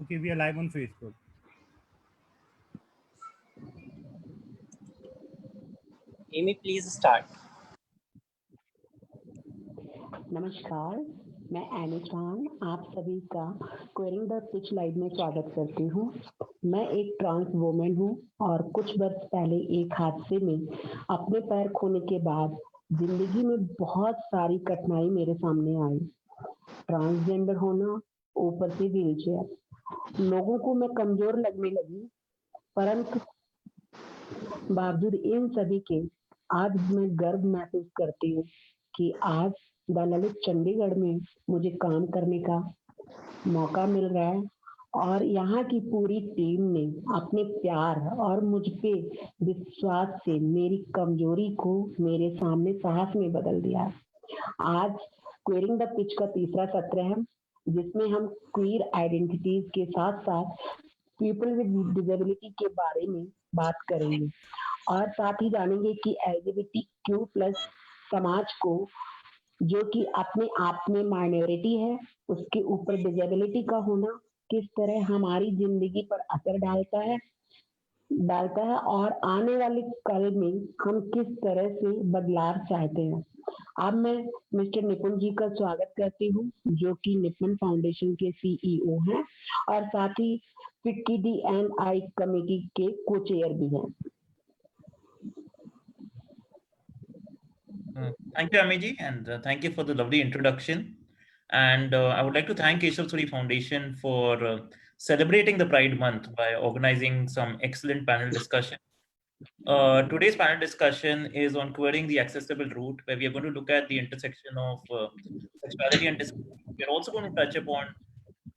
Okay, we are live on Facebook. Amy, please start. नमस्कार, मैं any Khan आप सभी का क्वेरिंग द पिच लाइव में स्वागत करती हूँ। मैं एक ट्रांस वुमेन हूँ और कुछ वर्ष पहले एक हादसे में अपने पैर खोने के बाद जिंदगी में बहुत सारी कठिनाई मेरे सामने आई। ट्रांसजेंडर होना, ऊपर से व्हीलचेयर, लोगों को मैं कमजोर लगने लगी, परंतु बावजूद इन सभी के आज मैं गर्व महसूस करती हूँ कि आज ललित चंडीगढ़ में मुझे काम करने का मौका मिल रहा है और यहाँ की पूरी टीम ने अपने प्यार और मुझ पे विश्वास से मेरी कमजोरी को मेरे सामने साहस में बदल दिया। आज क्वेरिंग द पिच का तीसरा सत्र है जिसमें हम क्वीर आइडेंटिटीज के साथ साथ पीपल विद डिसेबिलिटी के बारे में बात करेंगे और साथ ही जानेंगे कि LGBTQ+ समाज को जो कि अपने आप में माइनॉरिटी है उसके ऊपर डिसेबिलिटी का होना किस तरह हमारी जिंदगी पर असर डालता है और आने वाले कल में हम किस तरह से बदलाव चाहते हैं। अब मैं मिस्टर निपुन जी का स्वागत करती हूँ जो कि निपुन फाउंडेशन के CEO हैं और साथ ही फिक्की D&I कमेटी के को-चेयर भी हैं। Thank you, Amiji, and thank you for the lovely introduction. And I would like to thank Keshav Foundation for celebrating the Pride Month by organizing some excellent panel discussion. Today's panel discussion is on querying the accessible route, where we are going to look at the intersection of sexuality and disability. We are also going to touch upon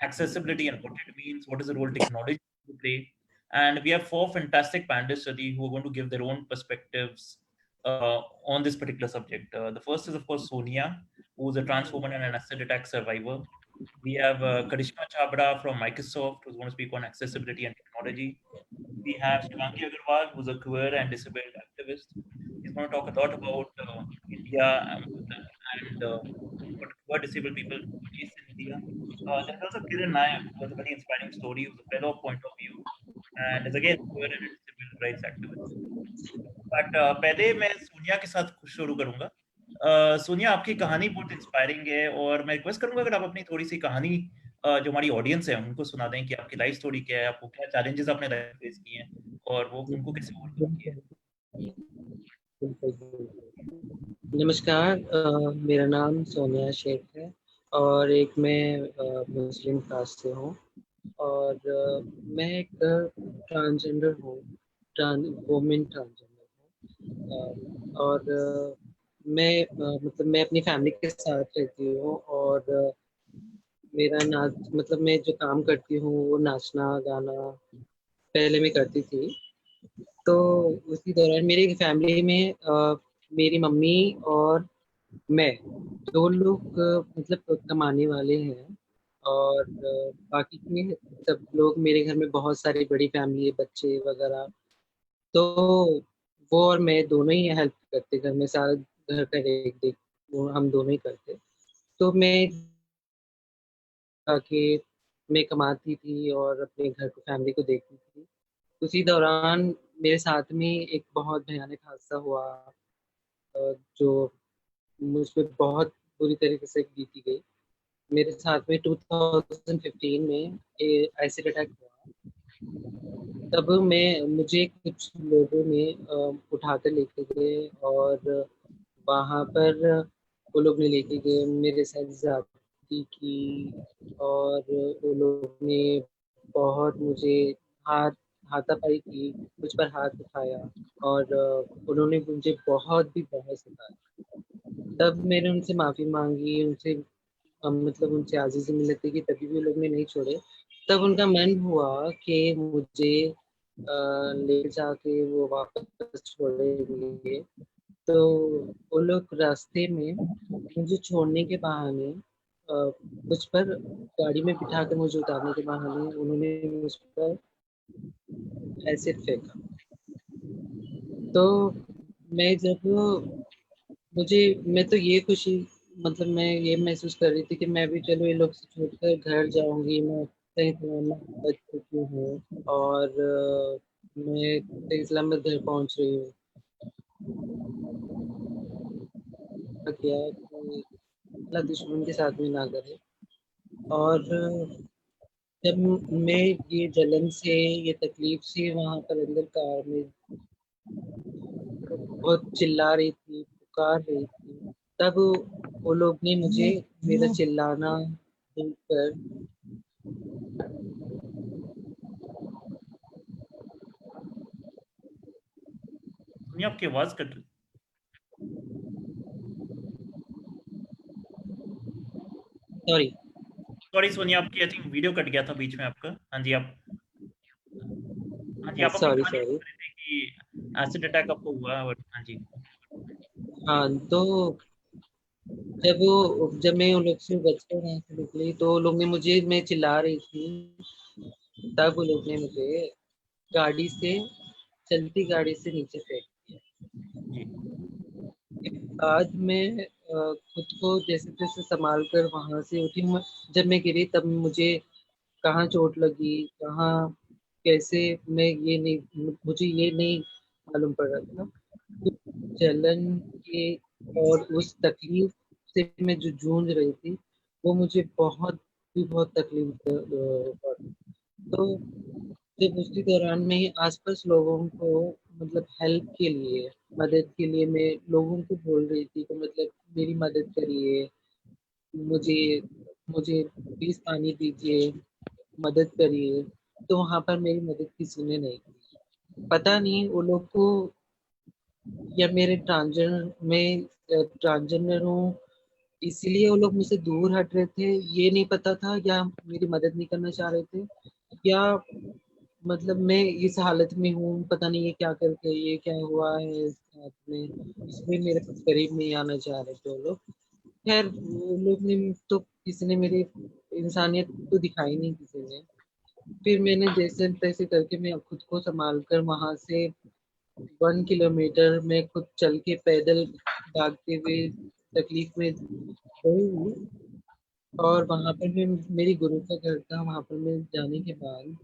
accessibility and what it means, what is the role technology to play. And we have 4 fantastic panelists who are going to give their own perspectives on this particular subject. The first is, of course, Sonia, who is a trans woman and an acid attack survivor. We have Karishma Chhabra from Microsoft, who's going to speak on accessibility and technology. We have Shivangi Agrawal, who's a queer and disabled activist. He's going to talk a lot about India and what queer disabled people face in India. There's also Kiran Nayak, who has a very inspiring story, who's a fellow of Point of View, and is again queer and a disabled rights activist. But पहले मैं सोनिया के साथ शुरू करूंगा। सोनिया, आपकी कहानी बहुत inspiring है और मैं रिक्वेस्ट करूंगा अगर आप अपनी थोड़ी सी कहानी जो हमारी ऑडियंस है उनको सुना दें कि आपकी लाइफ स्टोरी क्या है, आपको क्या चैलेंजेस आपने लाइफ फेस किए हैं और वो उनको कैसे ओवरकम किए। नमस्कार, मेरा नाम सोनिया शेख है और एक मैं मुस्लिम कास्ट से हूँ और मैं एक ट्रांसजेंडर हूँ, वुमेन ट्रांसजेंडर हूँ और मैं अपनी फैमिली के साथ रहती हूँ और मेरा मैं जो काम करती हूँ वो नाचना गाना पहले मैं करती थी। तो उसी दौरान मेरी फैमिली में मेरी मम्मी और मैं 2 लोग कमाने वाले हैं और बाकी के सब लोग, मेरे घर में बहुत सारी बड़ी फैमिली है, बच्चे वगैरह, तो वो और मैं दोनों ही हेल्प करते, घर में सारा घर का देख वो हम दोनों ही करते। तो मैं कमाती थी और अपने घर को, फैमिली को देखती थी। उसी दौरान मेरे साथ में एक बहुत भयानक हादसा हुआ जो मुझ पे बहुत बुरी तरीके से बीती गई। मेरे साथ में 2015 में एसिड अटैक हुआ। तब मुझे कुछ लोगों ने उठाकर लेके गए और वहाँ पर वो लोग ने लेके गए, मेरे साथ ज्यादती की और वो लोग ने बहुत मुझे हाथापाई की, मुझ पर हाथ उठाया और उन्होंने मुझे बहुत सताया। तब मैंने उनसे माफ़ी मांगी, उनसे उनसे आज़ीज़ से मिलने की, तभी भी लोग ने नहीं छोड़े। तब उनका मन हुआ कि मुझे ले जाके वो वापस छोड़ेंगे। तो वो लोग रास्ते में मुझे छोड़ने के बहाने मुझ पर गाड़ी में बिठाकर मुझे उतारने के बहाने उन्होंने मुझ पर एसिड फेंका। तो मैं तो ये खुशी मैं ये महसूस कर रही थी कि मैं भी चलो ये लोग से छूटकर घर जाऊंगी, मैं सही समय में बच चुकी हूँ और मैं सही सलामत घर पहुँच रही हूँ। क्या कि अल्लाह दुश्मन के साथ में ना करे। और जब मैं ये जलन से, ये तकलीफ से वहाँ पर अंदर कार में बहुत चिल्ला रही थी, पुकार रही थी, तब वो लोग ने मुझे मेरा चिल्लाना देखकर सोनिया आपकी आवाज कट रही। सॉरी सॉरी सोनिया, आपकी आई थिंक वीडियो कट गया था बीच में आपका। हाँ जी आप, हाँ जी आप अपनी सॉरी कहानी सॉरी बता रहे थे कि एसिड अटैक आपको हुआ। और हाँ जी। हाँ, तो जब मैं उन लोग से बचकर वहाँ से निकली तो वो लोग ने मुझे, मैं चिल्ला रही थी, तब वो लोग ने मुझे गाड़ी से, चलती गाड़ी से नीचे फेंक दिया। जी बाद में खुद को जैसे तैसे संभाल कर वहां से उठी। जब मैं गिरी तब मुझे कहाँ चोट लगी, कहाँ कैसे, मैं ये नहीं, मुझे ये नहीं मालूम पड़ रहा था। जलन के और उस तकलीफ से मैं जो जूझ रही थी, वो मुझे बहुत तकलीफ हुआ। तो जब उसी दौरान में आसपास लोगों को, मतलब हेल्प के लिए, मदद के लिए मैं लोगों को बोल रही थी कि मतलब मेरी मदद करिए, मुझे मुझे प्लीज पानी दीजिए, मदद करिए। तो वहां पर मेरी मदद किसी ने नहीं की। पता नहीं वो लोग को, या मेरे ट्रांसजेंडर हूँ इसीलिए वो लोग मुझसे दूर हट रहे थे, ये नहीं पता था, या मेरी मदद नहीं करना चाह रहे थे, या मतलब मैं इस हालत में हूँ, पता नहीं ये क्या करके, ये क्या हुआ है इस हाथ में, इसलिए मेरे करीब नहीं आना चाह रहे थे वो लोग। खैर वो लोग ने तो, किसी ने मेरी इंसानियत तो दिखाई नहीं किसी ने। फिर मैंने जैसे तैसे करके मैं खुद को संभाल कर वहां से 1 किलोमीटर में खुद चल के पैदल भागते हुए तकलीफ में गई। और वहां पर मैं, मेरी गुरु का घर था, वहां पर मैं जाने के बाद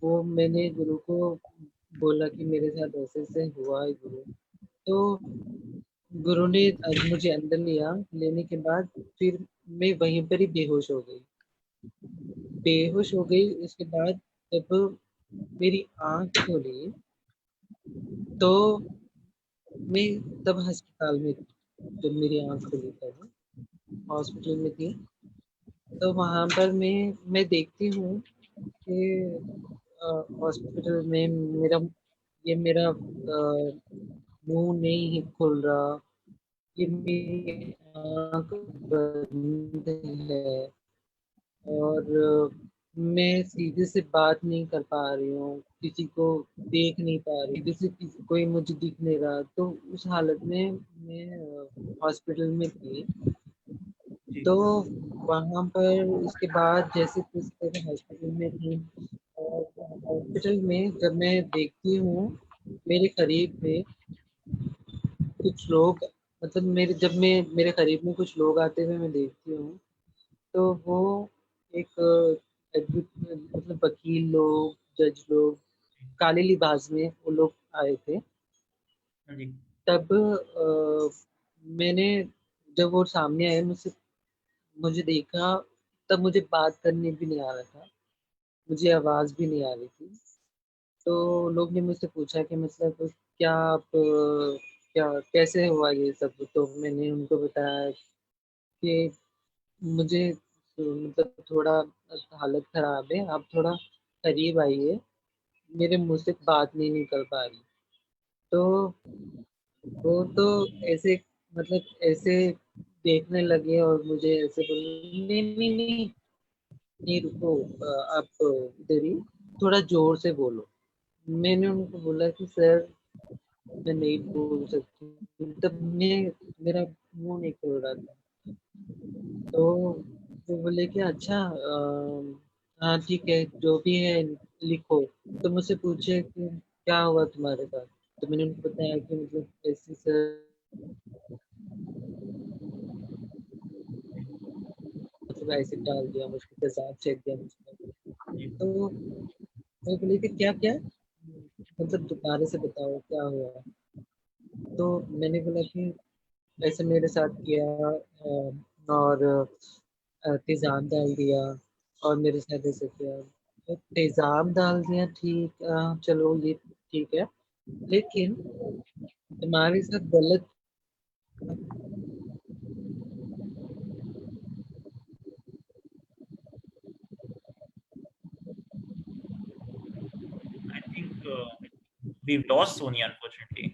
वो मैंने गुरु को बोला कि मेरे साथ ऐसे ऐसे हुआ है गुरु। तो गुरु ने मुझे अंदर लिया, लेने के बाद फिर मैं वहीं पर ही बेहोश हो गई। बेहोश हो गई उसके बाद जब मेरी आंख खुली तो मैं तब अस्पताल में थी। जब मेरी आंख खुली तब हॉस्पिटल में थी। तो वहां पर मैं देखती हूँ कि हॉस्पिटल में मेरा मुंह नहीं खुल रहा, ये मेरी आंख बंद है, और मैं सीधे से बात नहीं कर पा रही हूँ, किसी को देख नहीं पा रही, सीधे से किसी कोई मुझे दिख नहीं रहा। तो उस हालत में मैं हॉस्पिटल में थी। जी तो वहां पर उसके बाद जैसे किस तरह हॉस्पिटल में थी, और हॉस्पिटल में जब मैं देखती हूँ मेरे करीब में कुछ लोग, मतलब मेरे करीब में कुछ लोग आते हुए मैं देखती हूँ, तो वो एक मतलब वकील लोग, जज लोग, काले लिबास में वो लोग आए थे। हाँ जी तब मैंने, जब वो सामने आए मुझसे, मुझे देखा, तब मुझे बात करने भी नहीं आ रहा था, मुझे आवाज भी नहीं आ रही थी। तो लोग ने मुझसे पूछा कि मतलब क्या आप क्या कैसे हुआ ये सब। तो मैंने उनको बताया कि मुझे मतलब थोड़ा हालत खराब है, आप थोड़ा करीब आइए, मेरे मुंह से बात नहीं निकल पा रही। तो वो तो ऐसे, मतलब ऐसे देखने लगे और मुझे ऐसे बोले, नहीं नहीं नहीं नहीं रुको, आप इधर ही, थोड़ा जोर से बोलो। मैंने उनको बोला कि सर मैं नहीं बोल सकती, तब मेरा मुंह नहीं खोल रहा था। तो वो बोले कि अच्छा हाँ ठीक है, जो भी है लिखो। तो मुझसे पूछे कि क्या हुआ तुम्हारे साथ। तो मैंने उनको बताया कि मतलब ऐसे सर, मतलब एसिड डाल दिया मुझको, तेजाब फेंक दिया मुझको। तो वो बोली कि क्या क्या, मतलब दोबारा से बताओ क्या हुआ। तो मैंने बोला कि ऐसे मेरे साथ किया, और तेजाब डाल दिया, और मेरे साथ ऐसे किया। तो तेजाब डाल दिया, ठीक, चलो ये ठीक है, लेकिन तुम्हारे साथ गलत। I think we lost Sonia unfortunately.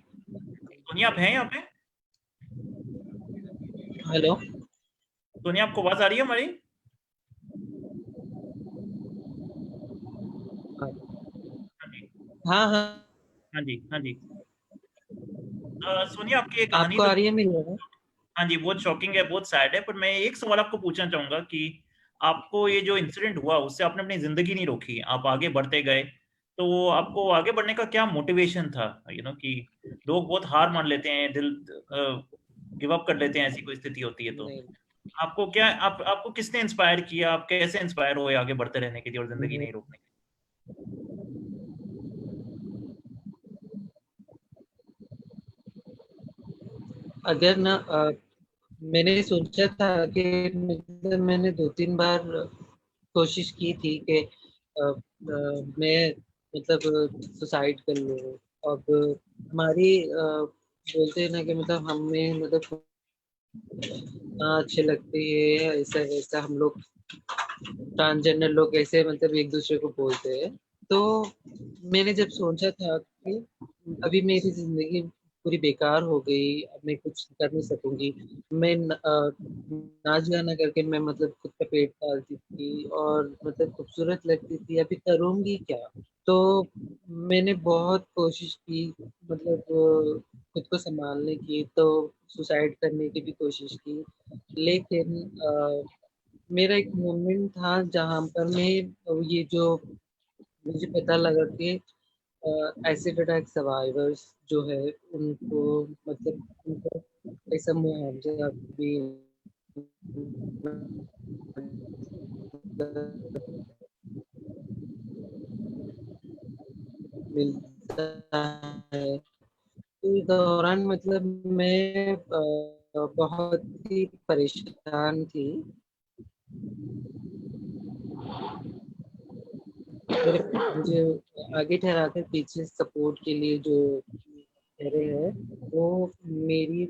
Sonia आप हैं यहाँ पे? हेलो। सोनिया आपको आवाज आ रही है हमारी? हाँ जी। हाँ हाँ। हाँ जी, हाँ जी। सोनिया आपकी ये कहानी आपको तो आ रही है मेरी आवाज़? हाँ जी, बहुत शॉकिंग है, बहुत सैड है, पर मैं एक सवाल आपको पूछना चाहूंगा कि आपको ये जो इंसिडेंट हुआ उससे आपने अपनी जिंदगी नहीं रोकी, आप आगे बढ़ते गए। तो आपको आगे बढ़ने का क्या मोटिवेशन था? कि लोग बहुत हार मान लेते हैं, दिल गिव अप कर लेते हैं, ऐसी कोई स्थिति होती है तो नहीं आपको क्या, आपको किसने इंस्पायर किया, आप कैसे इंस्पायर हुए आगे बढ़ते रहने के लिए और जिंदगी नहीं। नहीं रोकने के अगर ना मैंने सोचा था कि, मतलब मैंने 2-3 बार कोशिश की थी कि मैं मतलब सुसाइड कर लूँ। अब हमारी बोलते हैं ना कि मतलब हमें मतलब अच्छे लगते हैं, ऐसा वैसा हम लोग ट्रांसजेंडर लोग ऐसे मतलब एक दूसरे को बोलते हैं। तो मैंने जब सोचा था कि अभी मेरी जिंदगी पूरी बेकार हो गई, अब मैं कुछ कर नहीं सकूंगी, मैं नाच गाना करके मैं मतलब खुद का पेट पालती थी और मतलब खूबसूरत लगती थी, अभी करूंगी क्या। तो मैंने बहुत कोशिश की, मतलब खुद को संभालने की, तो सुसाइड करने की भी कोशिश की, लेकिन मेरा एक मोमेंट था जहाँ पर मैं ये जो मुझे पता लगा कि एसिड अटैक सर्वाइवर्स जो है उनको मतलब उनको ऐसा मुआवजा भी मिलता है। तो इस दौरान मतलब मैं बहुत ही परेशान थी। मेरे मुझे आगे ठहराकर पीछे सपोर्ट के लिए जो ठहरे हैं, वो मेरी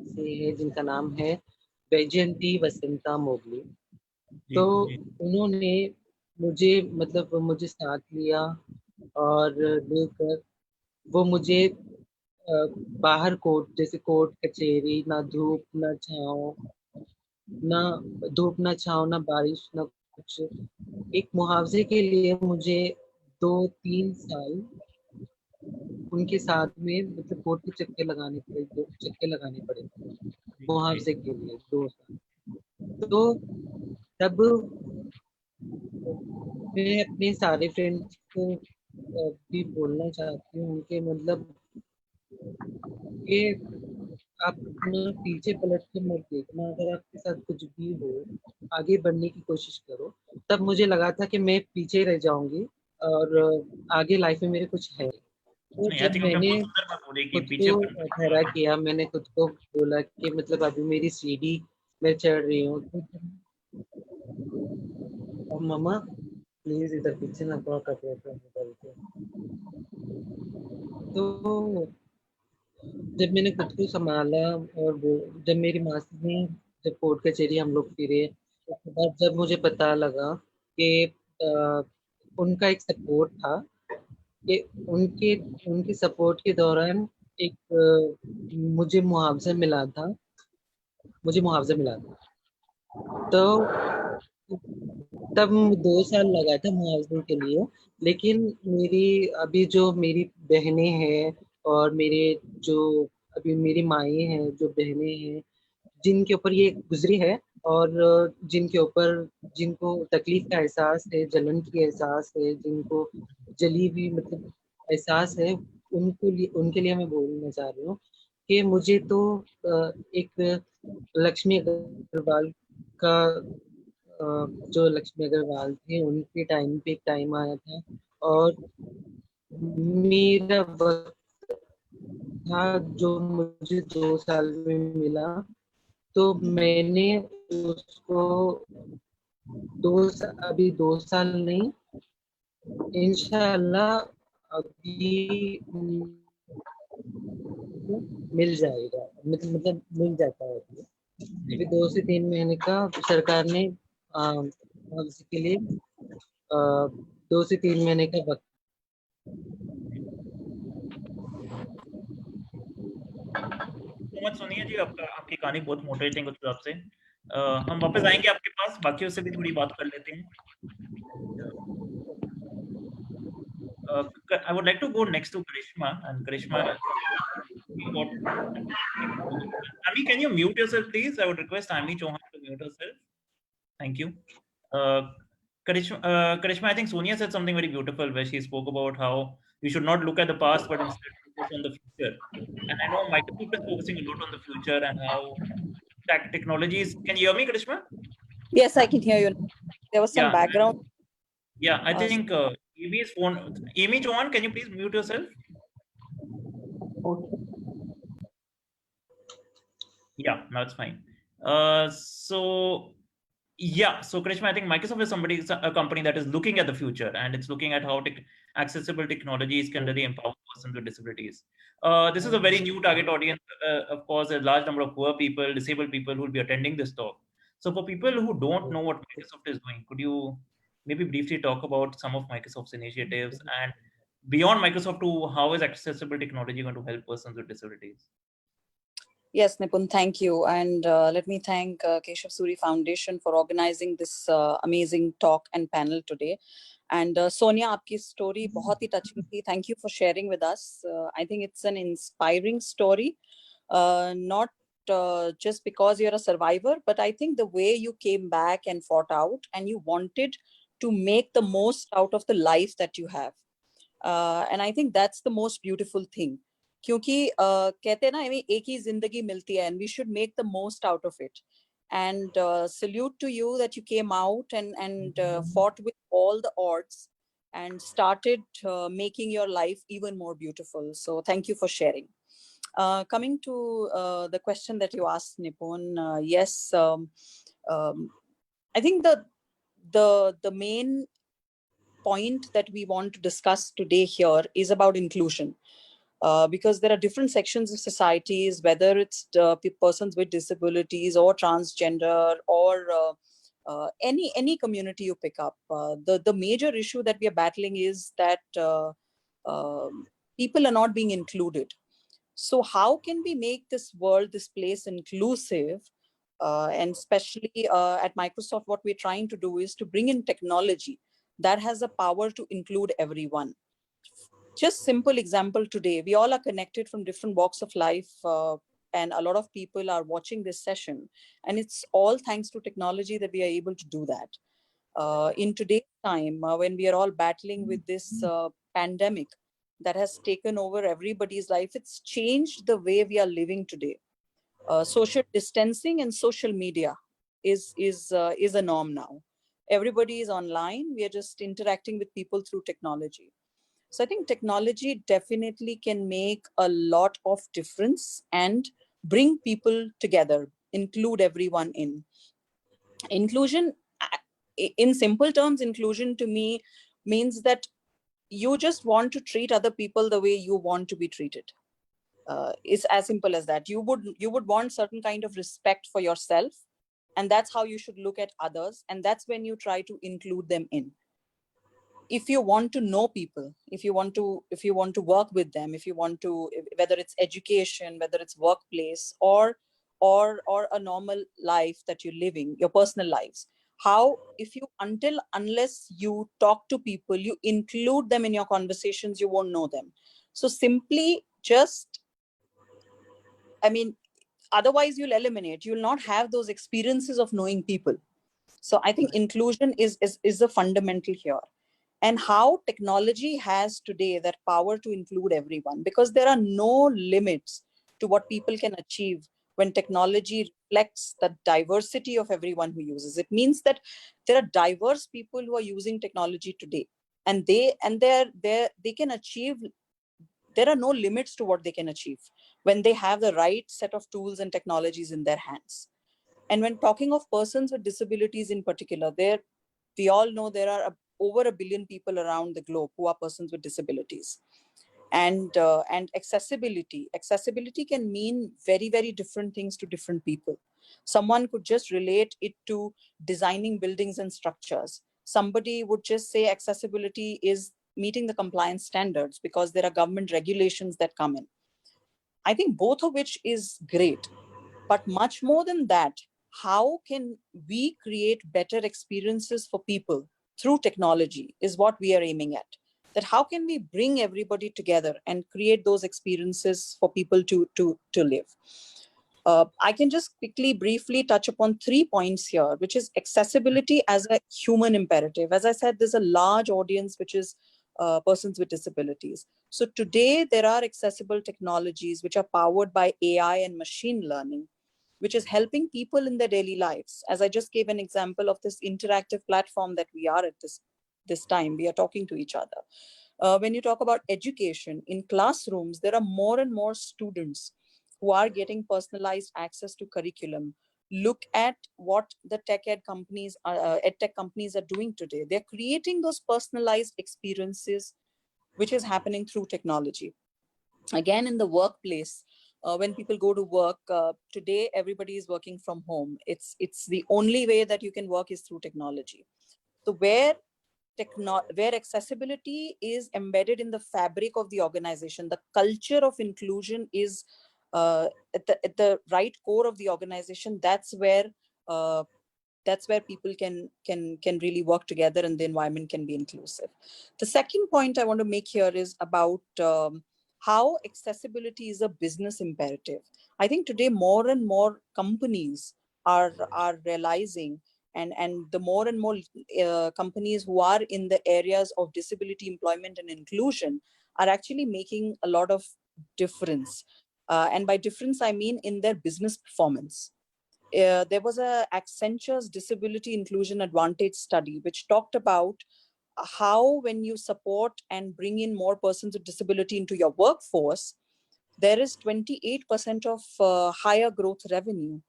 से है, जिनका नाम है वैजयंती वसंता मोगली। जी तो जी उन्होंने मुझे मतलब मुझे साथ लिया, और लेकर वो मुझे बाहर कोर्ट, जैसे कोर्ट कचहरी, ना धूप ना छाँव, ना धूप ना छाँव ना बारिश ना कुछ, एक मुआवजे के लिए मुझे 2-3 साल उनके साथ में मतलब कोर्ट के चक्कर लगाने पड़े, 2 चक्कर लगाने पड़े जी मुआवजे के लिए 2 साल। तो तब मैं अपने सारे फ्रेंड्स को भी बोलना चाहती हूँ कि मतलब कि आप अपना पीछे पलट के मत देखना, अगर आपके साथ कुछ भी हो आगे बढ़ने की कोशिश करो। तब मुझे लगा था कि मैं पीछे रह जाऊंगी, और आगे लाइफ में मेरे कुछ है। तो नहीं, आई जब थिंक आपने मैंने बहुत सुंदर बात बोली कि खुद पीछे को पलट के खड़ा आगे किया, मैंने खुद को बोला कि मतलब अभी मेरी सीढ़ी मैं चढ़ रही हूँ, तो अब मम्मा प्लीज इधर पीछे ना थोड़ा कपड़े पे निकल के। तो जब मैंने खुद को संभाला, और वो जब मेरी मासी ने, जब कोर्ट कचहरी हम लोग फिरे, उसके बाद जब मुझे पता लगा कि अ, उनका एक सपोर्ट था, कि उनके उनके सपोर्ट के दौरान एक मुझे मुआवजा मिला था, मुझे मुआवजा मिला था। तो तब 2 साल लगा था मुआवजे के लिए, लेकिन मेरी अभी जो मेरी बहनें हैं, और मेरे जो अभी मेरी माएँ हैं, जो बहनें हैं, जिनके ऊपर ये गुजरी है, और जिनके ऊपर जिनको तकलीफ का एहसास है, जलन की एहसास है, जिनको जली हुई मतलब एहसास है, उनके लिए मैं बोलना चाह रही हूँ कि मुझे तो एक लक्ष्मी अग्रवाल का जो लक्ष्मी अग्रवाल थे उनके टाइम पे एक टाइम आया था, और मेरा वक्त था जो मुझे 2 साल में मिला, तो मैंने उसको अभी 2 साल नहीं, इंशाल्लाह अभी मिल जाएगा, मतलब मिल जाता है अभी। जी। 2 से 3 महीने का सरकार ने पॉलिसी के लिए 2 से 3 महीने का वक्त। तो मच सोनिया जी, आपकी कहानी बहुत मोटिवेटिंग उस हिसाब से। हम वापस आएंगे आपके पास, बाकियों से भी थोड़ी बात कर लेते हैं। I would like to go next to Karishma, and Karishma has talking about. Ami, can you mute yourself, please? I would request Ami Chauhan to mute herself. Thank you. Uh, Karishma, I think Sonia said something very beautiful where she spoke about how we should not look at the past, but instead focus on the future. And I know Microsoft is focusing a lot on the future and how technologies. Can you hear me, Karishma? Yes, I can hear you. There was some Yeah, background. yeah. I think Amy's phone. Amy Chauhan, can you please mute yourself? Okay. Yeah, now it's fine. So Karishma, I think Microsoft is a company that is looking at the future, and it's looking at how accessible technologies can really empower persons with disabilities. This is a very new target audience. Of course, a large number of poor people, disabled people who will be attending this talk. So for people who don't know what Microsoft is doing, could you maybe briefly talk about some of Microsoft's initiatives, and beyond Microsoft, to how is accessible technology going to help persons with disabilities? Yes, Nipun, thank you. And let me thank Keshav Suri Foundation for organizing this amazing talk and panel today. And Sonia, आपकी story बहुत ही touching थी. Thank you for sharing with us. I think it's an inspiring story, not just because you're a survivor, but I think the way you came back and fought out and you wanted to make the most out of the life that you have. And I think that's the most beautiful thing. क्योंकि कहते हैं ना, हमें एक ही जिंदगी मिलती है, and we should make the most out of it. And salute to you that you came out and fought with all the odds and started making your life even more beautiful. So thank you for sharing. Coming to the question that you asked, Nipun, yes, I think the main point that we want to discuss today here is about inclusion. Because there are different sections of societies, whether it's persons with disabilities or transgender or any community you pick up. The major issue that we are battling is that people are not being included. So how can we make this world, this place inclusive? And especially at Microsoft, what we're trying to do is to bring in technology that has the power to include everyone. Just simple example today, we all are connected from different walks of life, and a lot of people are watching this session, and it's all thanks to technology that we are able to do that. In today's time, when we are all battling with this pandemic that has taken over everybody's life, it's changed the way we are living today. Social distancing and social media is a norm now. Everybody is online. We are just interacting with people through technology. So I think technology definitely can make a lot of difference and bring people together, include everyone in. Inclusion, in simple terms, inclusion to me means that you just want to treat other people the way you want to be treated. It's as simple as that. You would want certain kind of respect for yourself, and that's how you should look at others, and that's when you try to include them in. If you want to know people, if you want to work with them, if you want to, whether it's education, whether it's workplace, or a normal life that you're living, your personal lives, how, if you, unless you talk to people, you include them in your conversations, you won't know them. So simply just, I mean, otherwise you'll eliminate, you'll not have those experiences of knowing people. So I think inclusion is the fundamental here. And how technology has today that power to include everyone, because there are no limits to what people can achieve when technology reflects the diversity of everyone who uses. It means that there are diverse people who are using technology today, and they can achieve. There are no limits to what they can achieve when they have the right set of tools and technologies in their hands. And when talking of persons with disabilities in particular, we all know there are over 1 billion people around the globe who are persons with disabilities. And accessibility can mean very, very different things to different people. Someone could just relate it to designing buildings and structures. Somebody would just say accessibility is meeting the compliance standards because there are government regulations that come in. I think both of which is great. But much more than that, how can we create better experiences for people through technology is what we are aiming at. That how can we bring everybody together and create those experiences for people to live. I can just quickly, briefly touch upon 3 points here, which is accessibility as a human imperative. As I said, there's a large audience, which is persons with disabilities. So today there are accessible technologies which are powered by AI and machine learning, which is helping people in their daily lives. As I just gave an example of this interactive platform that we are at this time, we are talking to each other. When you talk about education in classrooms, there are more and more students who are getting personalized access to curriculum. Look at what the ed tech companies are doing today. They're creating those personalized experiences, which is happening through technology. Again, in the workplace, when people go to work today, everybody is working from home. It's the only way that you can work is through technology. So where accessibility is embedded in the fabric of the organization, the culture of inclusion is at the right core of the organization. Uh, that's where people can really work together and the environment can be inclusive. The second point I want to make here is about how accessibility is a business imperative. I think today more and more companies are realizing, and the more and more companies who are in the areas of disability employment and inclusion are actually making a lot of difference. And by difference, I mean in their business performance. There was a Accenture's disability inclusion advantage study, which talked about how when you support and bring in more persons with disability into your workforce, there is 28% of higher growth revenue.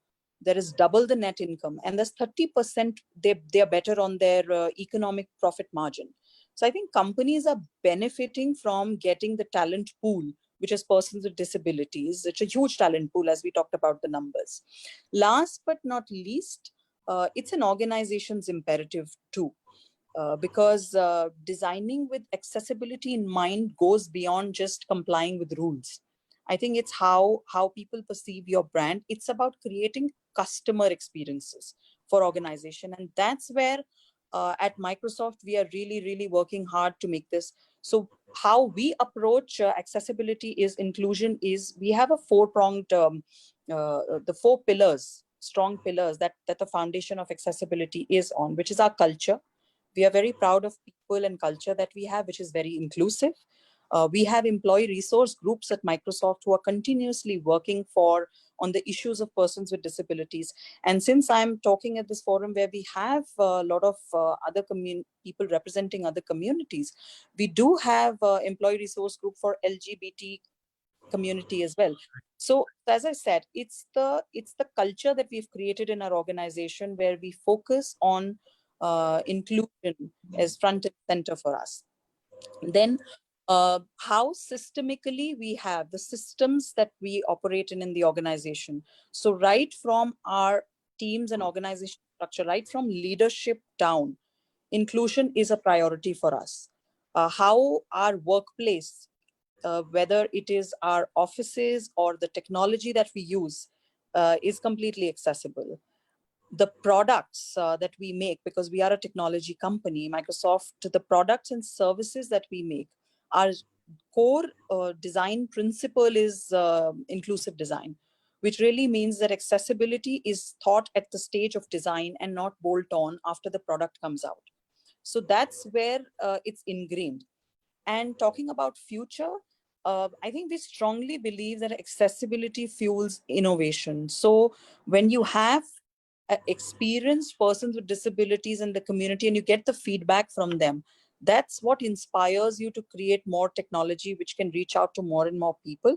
There is double the net income, and there's 30% they are better on their economic profit margin. So I think companies are benefiting from getting the talent pool, which is persons with disabilities. It's a huge talent pool, as we talked about the numbers. Last but not least, it's an organization's imperative too. Because designing with accessibility in mind goes beyond just complying with rules. I think it's how people perceive your brand. It's about creating customer experiences for organization, and that's where at Microsoft we are really, really working hard to make this. So how we approach accessibility is inclusion is we have a four-pronged, the 4 pillars, strong pillars that the foundation of accessibility is on, which is our culture. We are very proud of people and culture that we have, which is very inclusive. We have employee resource groups at Microsoft who are continuously working on the issues of persons with disabilities. And since I'm talking at this forum where we have a lot of other people representing other communities, we do have employee resource group for LGBT community as well. So as I said, it's the culture that we've created in our organization where we focus on inclusion as front and center for us. Then how systemically we have the systems that we operate in the organization. So right from our teams and organization structure, right from leadership down, inclusion is a priority for us. How our workplace, whether it is our offices or the technology that we use, is completely accessible. The products that we make, because we are a technology company, Microsoft, the products and services that we make, our core design principle is inclusive design, which really means that accessibility is thought at the stage of design and not bolt on after the product comes out. So that's where it's ingrained. And talking about future, I think we strongly believe that accessibility fuels innovation. So when you have experienced persons with disabilities in the community and you get the feedback from them, that's what inspires you to create more technology which can reach out to more and more people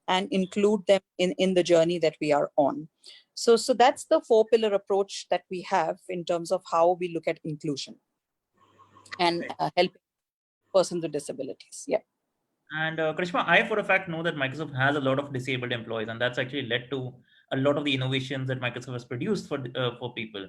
and include them in the journey that we are on. So that's the 4-pillar approach that we have in terms of how we look at inclusion and helping persons with disabilities. Yeah. And Karishma, I for a fact know that Microsoft has a lot of disabled employees, and that's actually led to a lot of the innovations that Microsoft has produced for people.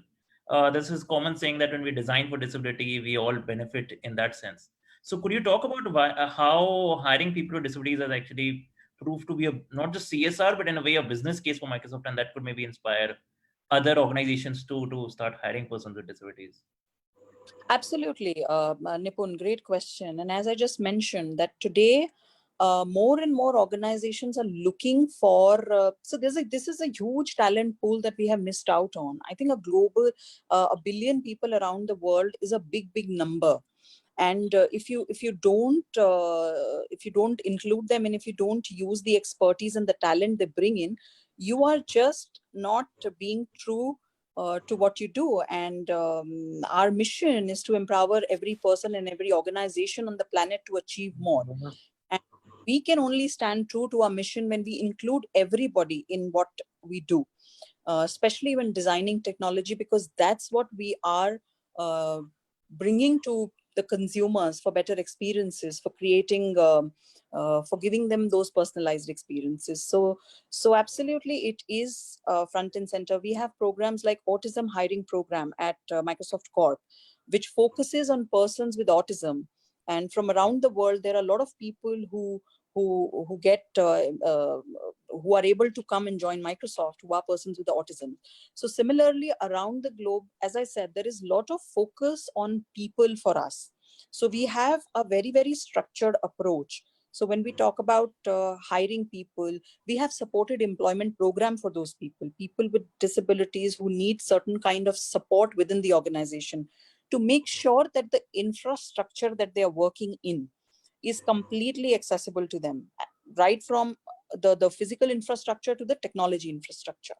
This is common saying that when we design for disability, we all benefit in that sense. So, could you talk about how hiring people with disabilities has actually proved to be not just CSR, but in a way a business case for Microsoft, and that could maybe inspire other organizations to start hiring persons with disabilities? Absolutely, Nipun, great question. And as I just mentioned, that today, more and more organizations are looking for. So this is a huge talent pool that we have missed out on. I think a global, 1 billion people around the world is a big number. And if you don't include them, and if you don't use the expertise and the talent they bring in, you are just not being true to what you do. And our mission is to empower every person and every organization on the planet to achieve more. And we can only stand true to our mission when we include everybody in what we do, especially when designing technology, because that's what we are bringing to the consumers for better experiences, for creating, for giving them those personalized experiences. So absolutely, it is front and center. We have programs like Autism Hiring Program at Microsoft Corp, which focuses on persons with autism. And from around the world, there are a lot of people who get who are able to come and join Microsoft, who are persons with autism. So similarly, around the globe, as I said, there is a lot of focus on people for us. So we have a very structured approach. So when we talk about hiring people, we have supported employment program for those people with disabilities who need certain kind of support within the organization, to make sure that the infrastructure that they are working in is completely accessible to them, right from the physical infrastructure to the technology infrastructure.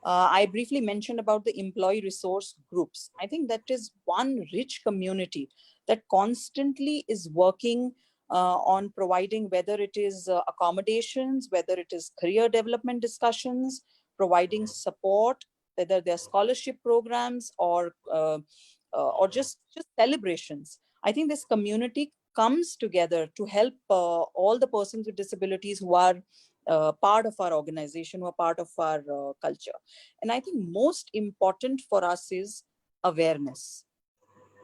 I briefly mentioned about the employee resource groups. I think that is one rich community that constantly is working on providing, whether it is accommodations, whether it is career development discussions, providing support, whether they're scholarship programs or just celebrations. I think this community comes together to help all the persons with disabilities who are part of our organization, who are part of our culture. And I think most important for us is awareness.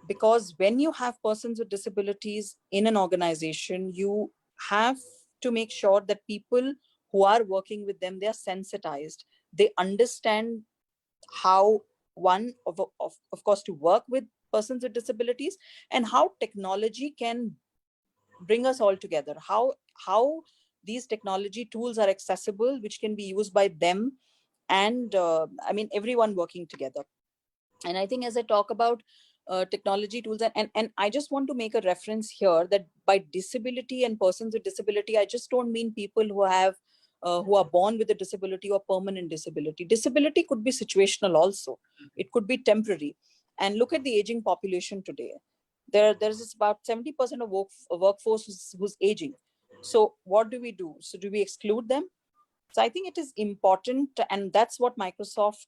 Because when you have persons with disabilities in an organization, you have to make sure that people who are working with them, they are sensitized. They understand how, one, of course, to work with persons with disabilities, and how technology can bring us all together, how these technology tools are accessible, which can be used by them and I mean everyone working together. And I think as I talk about technology tools, and I just want to make a reference here that by disability and persons with disability, I just don't mean people who have who are born with a disability or permanent disability. Disability could be situational also. It could be temporary. And look at the aging population today. There's about 70% of workforce who's aging. So what do we do? So do we exclude them? So I think it is important, and that's what Microsoft,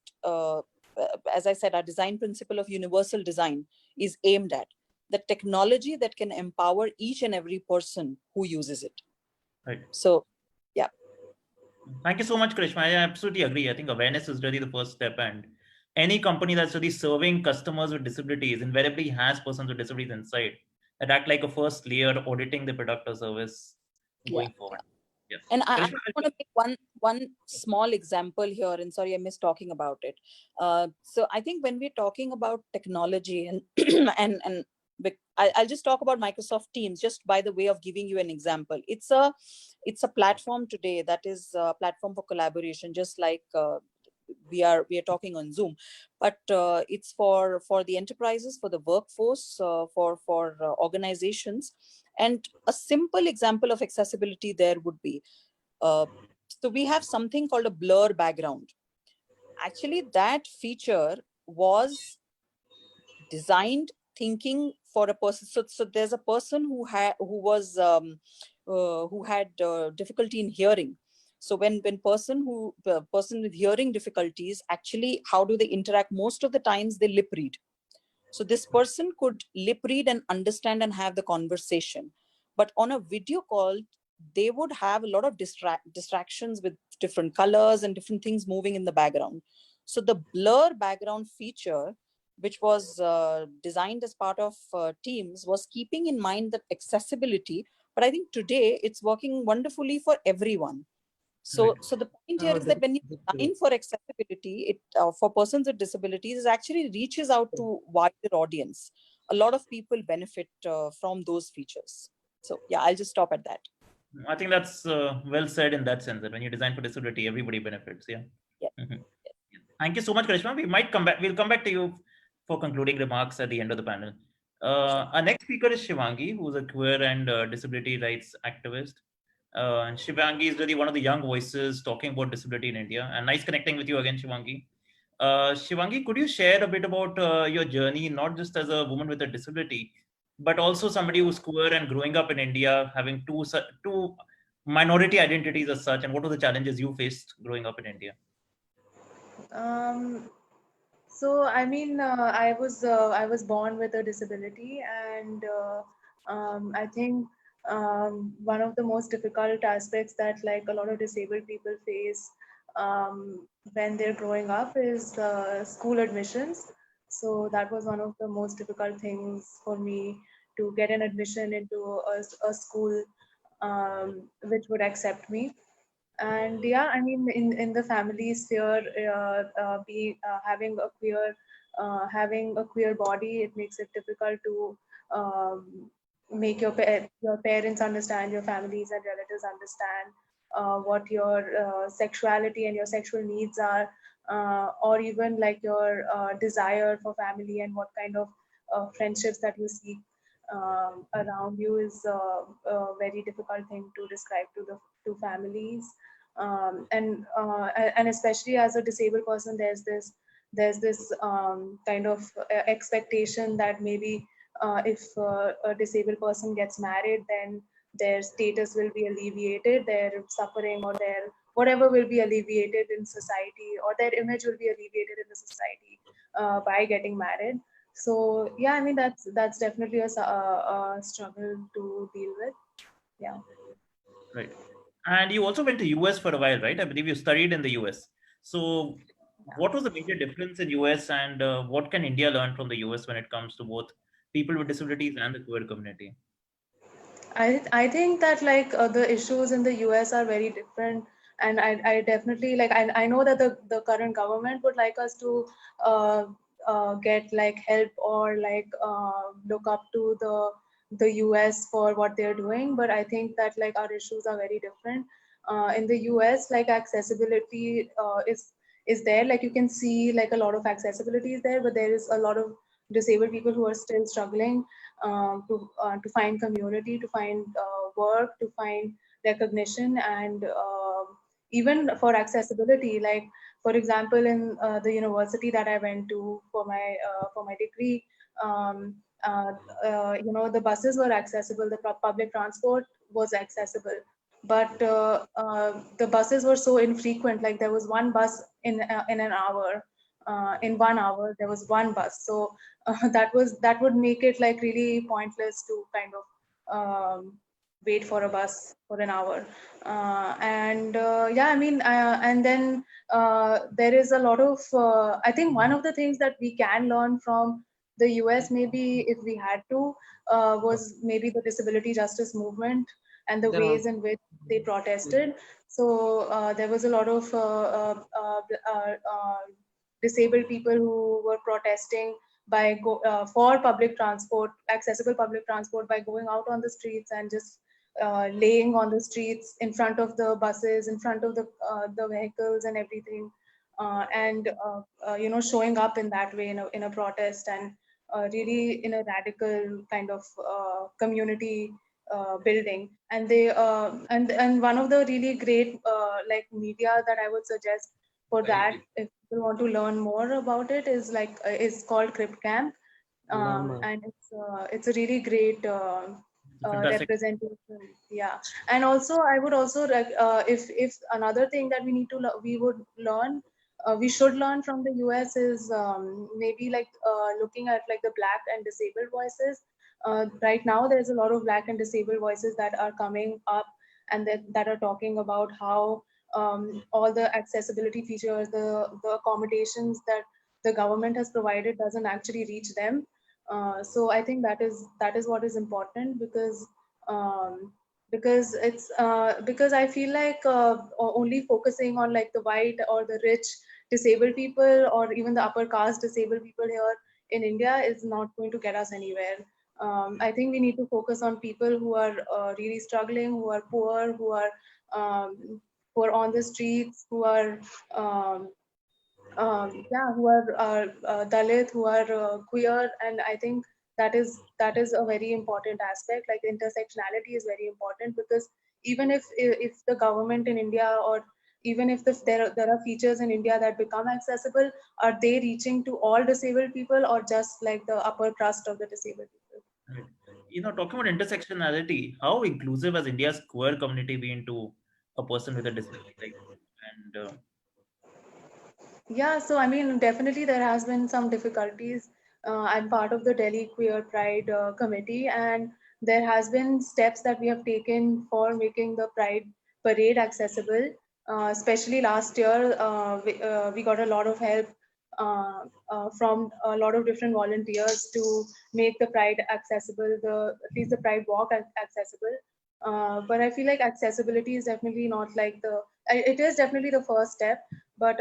as I said, our design principle of universal design is aimed at. The technology that can empower each and every person who uses it. Right. So, yeah. Thank you so much, Karishma. I absolutely agree. I think awareness is really the first step, and any company that's really serving customers with disabilities invariably has persons with disabilities inside that act like a first layer auditing the product or service Yeah. going forward. Yes. And I Karishma, want to make one small example here, and sorry, I missed talking about it. So I think when we're talking about technology and and I'll just talk about Microsoft Teams, just by the way of giving you an example. It's a platform today that is a platform for collaboration, just like we are talking on Zoom, but it's for the enterprises, for the workforce, for organizations. And a simple example of accessibility there would be, so we have something called a blur background. Actually, that feature was designed thinking for a person. So there's a person who had difficulty in hearing. So when person with hearing difficulties, actually, how do they interact? Most of the times they lip read. So this person could lip read and understand and have the conversation. But on a video call, they would have a lot of distractions with different colors and different things moving in the background. So the blur background feature, which was designed as part of Teams, was keeping in mind that accessibility. But I think today it's working wonderfully for everyone. So, Right. so the point here Oh, is that when you that's design great. for accessibility, it for persons with disabilities, it actually reaches out to wider audience. A lot of people benefit from those features. So, yeah, I'll just stop at that. I think that's well said in that sense, that when you design for disability, everybody benefits. Yeah. Yeah. Mhm. Thank you so much, Karishma. We might come back. We'll come back to you for concluding remarks at the end of the panel. Sure. Our next speaker is Shivangi, who's a queer and disability rights activist. And Shivangi is really one of the young voices talking about disability in India. And nice connecting with you again, Shivangi. Shivangi, could you share a bit about your journey, not just as a woman with a disability, but also somebody who's queer and growing up in India, having two minority identities as such, and what were the challenges you faced growing up in India? Um, so I was born with a disability, and I think one of the most difficult aspects that like a lot of disabled people face when they're growing up is school admissions. So that was one of the most difficult things for me, to get an admission into a school which would accept me. And yeah, I mean, in the family sphere, be having a queer body, it makes it difficult to make your parents understand, your families and relatives understand what your sexuality and your sexual needs are, or even like your desire for family and what kind of friendships that you seek around you is a very difficult thing to describe to the to families. And especially as a disabled person, there's this kind of expectation that maybe if a disabled person gets married, then their status will be alleviated, their suffering or their whatever will be alleviated in society, or their image will be alleviated in the society by getting married. So yeah, I mean, that's definitely a struggle to deal with. Yeah. Right. And you also went to US for a while, right? I believe you studied in the US. So what was the major difference in US, and what can India learn from the US when it comes to both people with disabilities and the queer community? I think that like the issues in the US are very different, and I definitely like I know that the current government would like us to uh, get like help or like look up to the US for what they're doing, but I think that like our issues are very different. In the US, like accessibility is there, like you can see like a lot of accessibility is there, but there is a lot of disabled people who are still struggling to find community, to find work, to find recognition, and even for accessibility. Like for example, in the university that I went to for my degree, um, the buses were accessible, the public transport was accessible, but the buses were so infrequent. Like there was one bus in an hour. In 1 hour, there was one bus. So that would make it like really pointless to kind of wait for a bus for an hour. And yeah, I mean, and then there is a lot of I think one of the things that we can learn from the US, maybe if we had to, was maybe the disability justice movement and the Yeah. ways in which they protested. So there was a lot of disabled people who were protesting for public transport, accessible public transport, by going out on the streets and just laying on the streets in front of the buses, in front of the vehicles and everything. and showing up in that way in a protest, and really in a radical kind of community building. And they and one of the really great like media that I would suggest for that, if people want to learn more about it, is called Crypt Camp. And it's a really great Fantastic. representation. Yeah. And also I would also if another thing that we would learn, we should learn from the US is maybe like looking at like the Black and disabled voices. Right now there's a lot of Black and disabled voices that are coming up, and that are talking about how all the accessibility features, the accommodations that the government has provided doesn't actually reach them. So I think that is what is important, because it's because I feel like only focusing on like the white or the rich disabled people, or even the upper caste disabled people here in India, is not going to get us anywhere. I think we need to focus on people who are really struggling, who are poor, um, who are on the streets, who are who are Dalit, who are queer. And I think that is a very important aspect. Like intersectionality is very important, because even if the government in India, or even if there are features in India that become accessible, are they reaching to all disabled people, or just like the upper crust of the disabled people? Right. Talking about intersectionality, how inclusive has India's queer community been to a person with a disability like you? And Yeah, so I mean, definitely there has been some difficulties. I'm part of the Delhi Queer Pride committee, and there has been steps that we have taken for making the Pride parade accessible. Especially last year, we got a lot of help from a lot of different volunteers to make the Pride accessible, at least the Pride walk accessible. But I feel like accessibility is definitely not like it is definitely the first step, but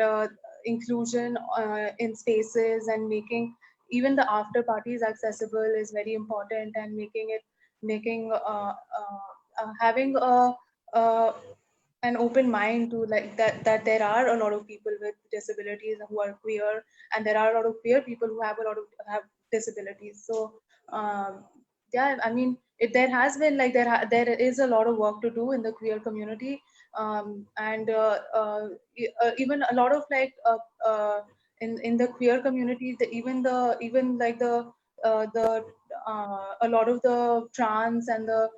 inclusion in spaces, and making even the after parties accessible is very important, and making having uh, an open mind to like that there are a lot of people with disabilities who are queer, and there are a lot of queer people who have disabilities. So yeah, I mean, there has been like there is a lot of work to do in the queer community, and even a lot of like in the queer community, even like the a lot of the trans and the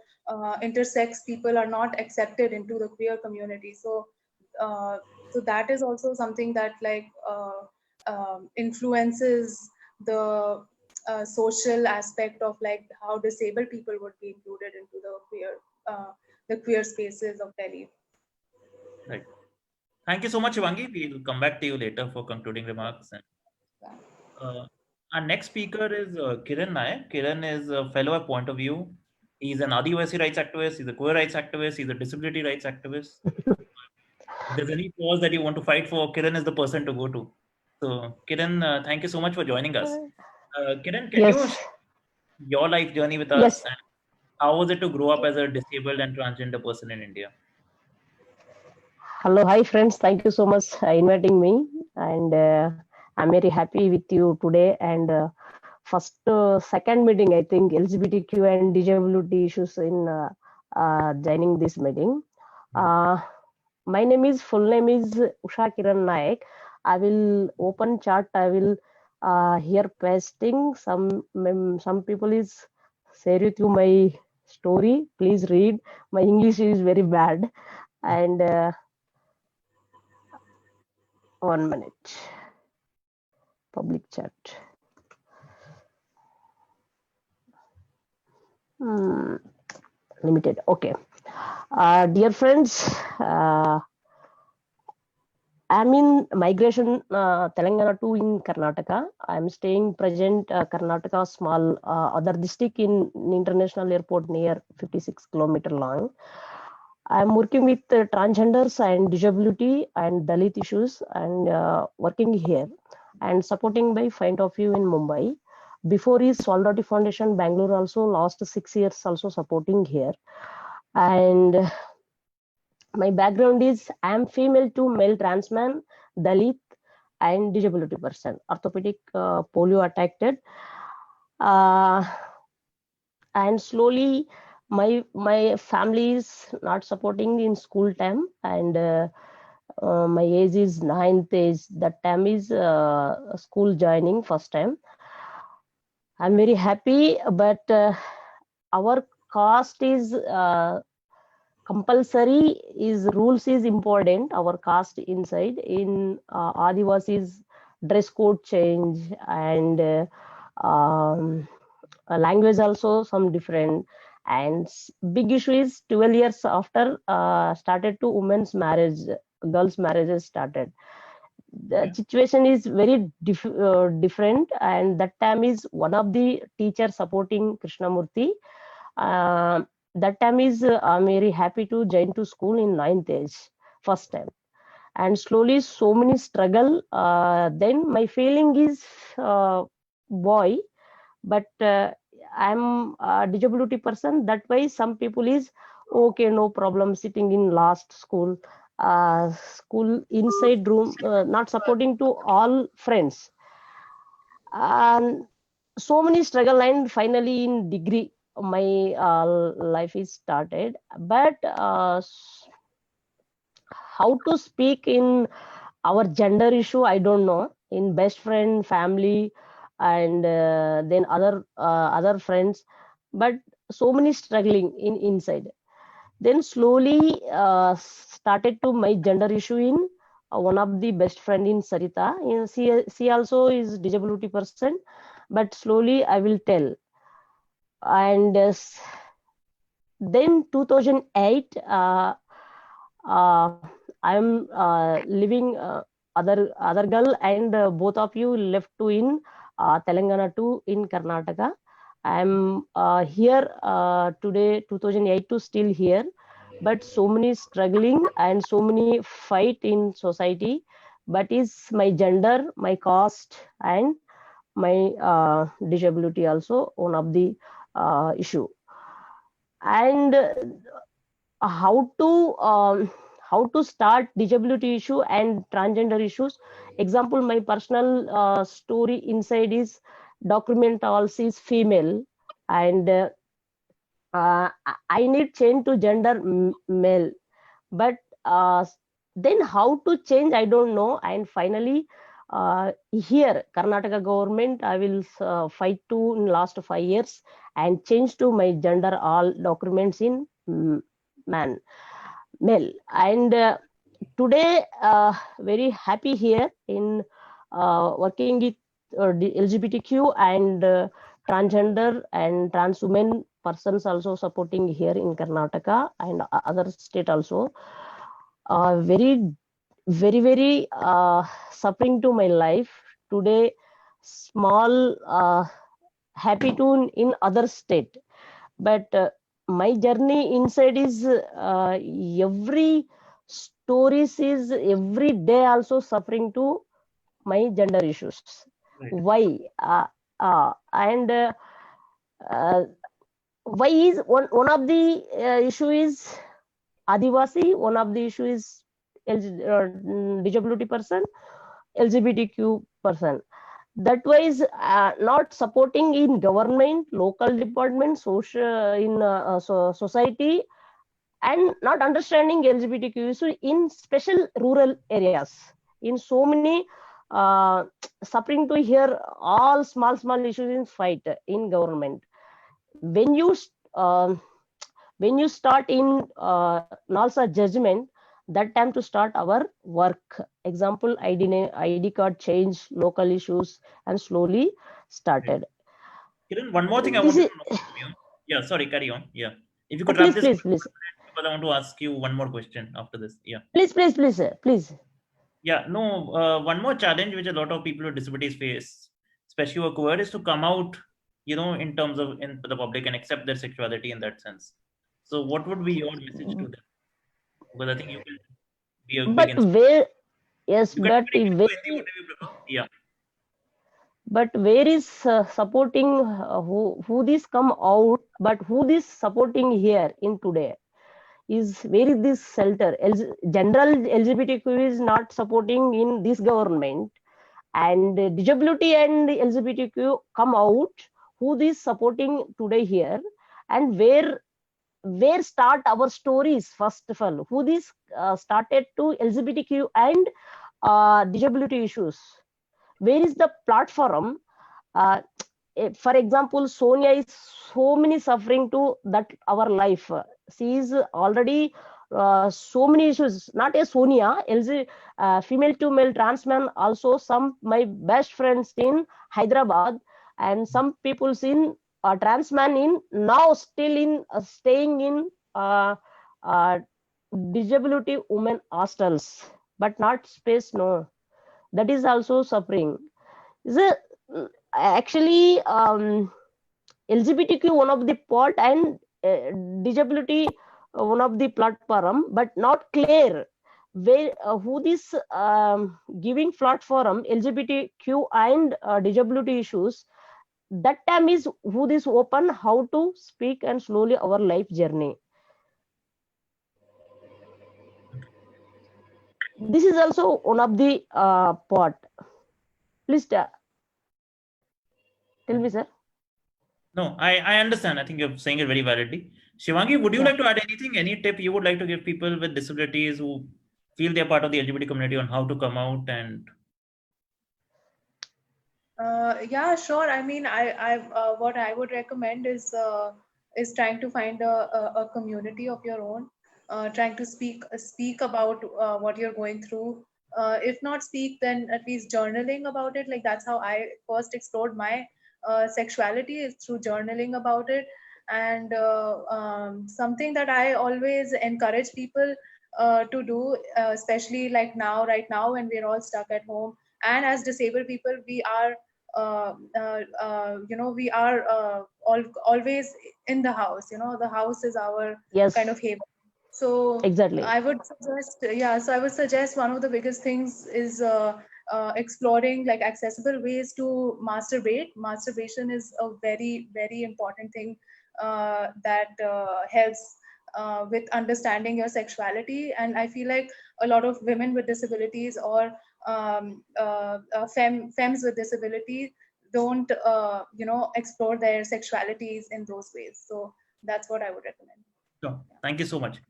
intersex people are not accepted into the queer community. So uh, so that is also something that like influences the social aspect of like how disabled people would be included into the queer spaces of Delhi. right. Thank you so much, Shivangi. We'll come back to you later for concluding remarks. And uh, our next speaker is Kiran Nayak. Kiran is a fellow at Point of View. He's an Adivasi rights activist. He's a queer rights activist. He's a disability rights activist. If there's any cause that you want to fight for, Kiran is the person to go to. So, Kiran, thank you so much for joining us. Kiran, can you Yes, share your life journey with us? yes. And how was it to grow up as a disabled and transgender person in India? Hello, hi friends. Thank you so much inviting me, and I'm very happy with you today. And second meeting, I think LGBTQ and disability issues in joining this meeting. Uh, my full name is Usha Kiran Nayak. I will open chat. I will here pasting some people is share with you my story. Please read. My English is very bad, and 1 minute. Public chat. Limited. Okay. Dear friends, I'm in migration Telangana to in Karnataka. I'm staying present Karnataka small other district in international airport near 56-kilometer long. I'm working with transgenders and disability and Dalit issues, and working here and supporting by Point of View in Mumbai. Before is Solidarity Foundation Bangalore also last 6 years also supporting here. And my background is I'm female to male trans man, Dalit, and disability person, orthopedic polio attacked. And slowly my family is not supporting in school time, and my age is 9th age. That time is school joining first time. I'm very happy, but our caste is compulsory, is rules is important. Our caste inside in Adivasis dress code change, and language also some different. And big issue is 12 years after started to women's marriage, girls marriages started. The situation is very different, and that time is one of the teacher supporting Krishnamurti. uh, that time is I'm very happy to join to school in 9th age first time. And slowly so many struggle, then my feeling is boy, but I'm a disability person. That way some people is okay, no problem, sitting in last school, school inside room, not supporting to all friends. And so many struggle, and finally in degree my life is started. But how to speak in our gender issue, I don't know. In best friend, family, and then other friends, but so many struggling in inside. Then slowly started to my gender issue in one of the best friend in Sarita. She also is disability person, but slowly I will tell. And then 2008, I'm living other girl, and both of you left to in Telangana to in Karnataka. I'm here today 2008 to still here, but so many struggling and so many fight in society. But is my gender, my caste, and my disability also one of the issue. And how to start disability issue and transgender issues. Example, my personal story inside is document also is female, and I need change to gender male. But then how to change, I don't know. And finally here Karnataka government, I will fight to in last 5 years and change to my gender all documents in man, male. And today very happy here in working with LGBTQ and transgender and trans women persons also supporting here in Karnataka and other state also. Very suffering to my life today. Small happy to in other state, but my journey inside is every stories is every day also suffering to my gender issues. Right. Why and why is one of the issue is Adivasi, one of the issue is disability person, LGBTQ person. That was not supporting in government, local department, social in society, and not understanding LGBTQ issue in special rural areas. In so many suffering to hear all small issues in fight in government. When you uh, when you start in NALSA judgment, that time to start our work. Example, ID card change, local issues, and slowly started. Kiran, one more thing I This wanted is, to know from you. Yeah, sorry, carry on. Yeah. If you could wrap please, this please, please, because I want to ask you one more question after this. Yeah. please. Yeah, no, one more challenge which a lot of people with disabilities face, especially who are queer, is to come out, in terms of in the public and accept their sexuality in that sense. So, what would be your message to them? Because I think you will be a big But inspiration. where, yes, You can but take it where, to Hindi, whatever you prefer. Yeah. but where is supporting who this come out, but who this supporting here in today? Is where is this shelter? General LGBTQ is not supporting in this government. and disability and LGBTQ come out, who is supporting today here, and where start our stories. First of all, who this started to LGBTQ and disability issues, where is the platform? uh, for example, Sonia is so many suffering to that our life. She is already so many issues. Not a Sonia, LG, female to male trans man. Also, some my best friends in Hyderabad, and some people in trans man in now still in staying in uh, uh, disability women hostels, but not space. No, that is also suffering. The actually LGBTQ one of the part, and disability one of the platform, but not clear where who this giving platform LGBTQ and disability issues. That time is who this open how to speak and slowly our life journey. This is also one of the part. Please tell me, sir. No, I understand. I think you're saying it very validly. Shivangi, would you Yeah. like to add anything? Any tip you would like to give people with disabilities who feel they're part of the LGBT community on how to come out and Yeah, sure. I mean, what I would recommend is trying to find a community of your own, trying to speak about what you're going through. If not speak, then at least journaling about it. Like that's how I first explored my sexuality, is through journaling about it. And something that I always encourage people to do, especially like now, right now, when we're all stuck at home, and as disabled people, we are we are always in the house. The house is our Yes. kind of haven. So Exactly. I would suggest, so I would suggest one of the biggest things is exploring like accessible ways to masturbate. Masturbation is a very, very important thing that helps with understanding your sexuality. And I feel like a lot of women with disabilities, or femmes with disabilities, don't explore their sexualities in those ways. So that's what I would recommend. sure. Thank you so much.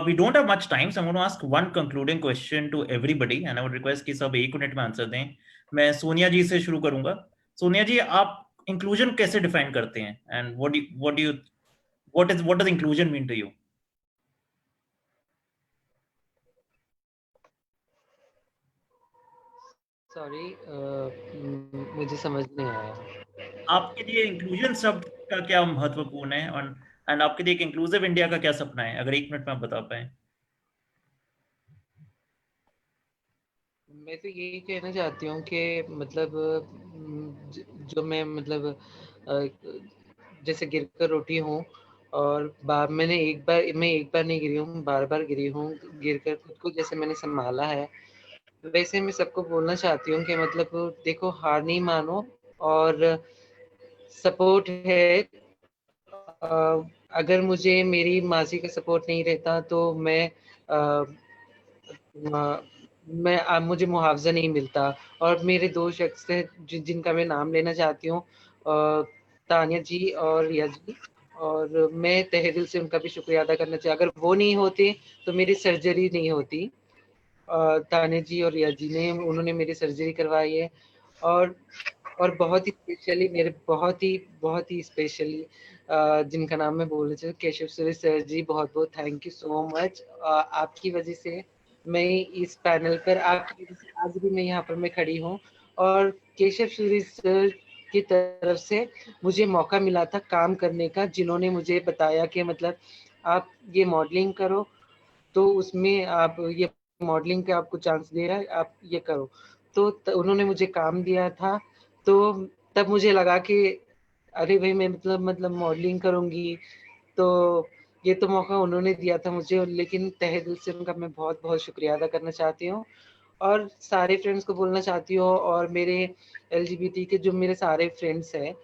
We don't have much time, so I'm going to ask one concluding question to everybody, and I would request कि सब 1 minute में answer दें. मैं सोनिया जी से शुरू करूंगा. सोनिया जी, आप inclusion कैसे डिफाइन करते हैं, and what does inclusion mean to you? Sorry, मुझे समझ नहीं आया. आपके लिए इंक्लूजन शब्द का क्या महत्वपूर्ण है, और एंड आपके लिए एक इंक्लूसिव इंडिया का क्या सपना है, अगर 1 मिनट में आप बता पाए. मैं तो यही कहना चाहती हूँ कि मतलब जो मैं मतलब जैसे गिरकर रोटी हूँ, और मैं एक बार नहीं गिरी हूँ, बार गिरी हूँ. गिरकर खुद को जैसे मैंने संभाला है, वैसे मैं सबको बोलना चाहती हूँ कि मतलब देखो, हार नहीं मानो, और सपोर्ट है. अगर मुझे मेरी मासी का सपोर्ट नहीं रहता तो मुझे मुआवजा नहीं मिलता. और मेरे 2 शख्स हैं जिनका मैं नाम लेना चाहती हूँ, तानिया जी और रिया जी, और मैं तहे दिल से उनका भी शुक्रिया अदा करना चाहिए. अगर वो नहीं होते तो मेरी सर्जरी नहीं होती. तानिया जी और रिया जी ने उन्होंने मेरी सर्जरी करवाई है. और बहुत ही स्पेशली मेरे बहुत ही स्पेशली जिनका नाम मैं बोलना चाहती हूँ, केशव सूरी सर जी, बहुत बहुत थैंक यू सो मच. आपकी वजह से मैं इस पैनल पर, आपकी वजह से आज भी मैं यहाँ पर मैं खड़ी हूँ. और केशव सूरी सर की तरफ से मुझे मौका मिला था काम करने का, जिन्होंने मुझे बताया कि मतलब आप ये मॉडलिंग करो, तो उसमें आप ये मॉडलिंग का आपको चांस दे रहा है, आप ये करो. तो उन्होंने मुझे काम दिया था. तो तब मुझे लगा कि अरे भाई, मैं मतलब मॉडलिंग करूंगी, तो ये तो मौका उन्होंने दिया था मुझे. लेकिन तहे दिल से उनका मैं बहुत बहुत शुक्रिया अदा करना चाहती हूँ, और सारे फ्रेंड्स को बोलना चाहती हूँ, और मेरे LGBT के जो मेरे सारे फ्रेंड्स हैं,